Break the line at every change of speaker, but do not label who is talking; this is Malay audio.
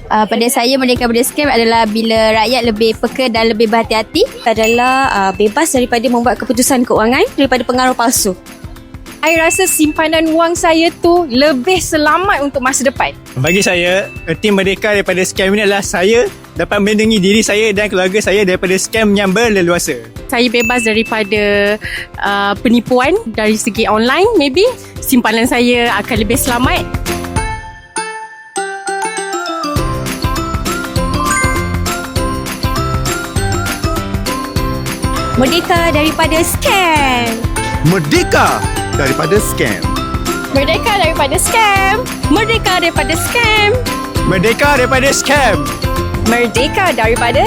Pada saya merdeka daripada scam adalah bila rakyat lebih peka dan lebih berhati-hati.
Adalah bebas daripada membuat keputusan keuangan daripada pengaruh palsu.
Saya rasa simpanan wang saya tu lebih selamat untuk masa depan.
Bagi saya, erti merdeka daripada scam ini adalah saya dapat melindungi diri saya dan keluarga saya daripada scam yang berleluasa.
Saya bebas daripada penipuan dari segi online, maybe. Simpanan saya akan lebih selamat.
Merdeka daripada scam.
Merdeka daripada scam.
Merdeka daripada scam.
Merdeka daripada scam.
Merdeka daripada scam.
Merdeka daripada